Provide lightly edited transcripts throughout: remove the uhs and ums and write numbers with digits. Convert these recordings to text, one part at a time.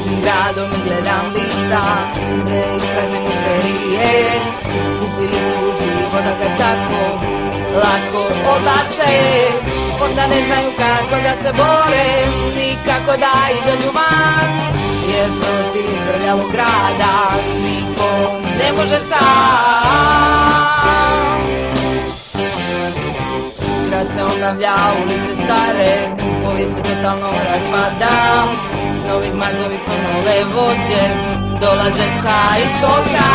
Prolazim gradom i gledam lica, sve isprazne mušterije. Kupili su živo da ga tako lako odbace. Onda ne znaju kako da se bore, ni kako da izađu van, jer protiv prljavog grada niko ne može sam. Grad se obnavlja, ulice stare, povijest se totalno raspada. Novi gmazovi po nove vođe dolaze sa istoka.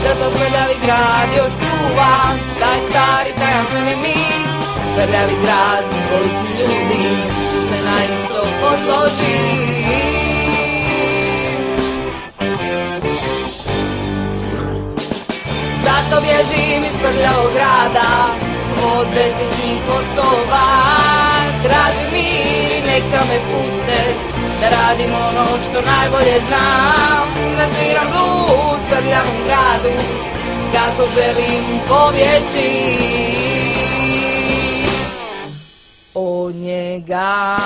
Zato prljavi grad još čuva taj stari tajanstveni mir. Prljavi grad, dvojici ljudi se na isto posloži. Zato bježim iz prljavog grada, od bezličnih osoba. Tražim mir i neka me puste, da radim ono što najbolje znam. Da sviram blues prljavom gradu, kako želim pobjeći od njega.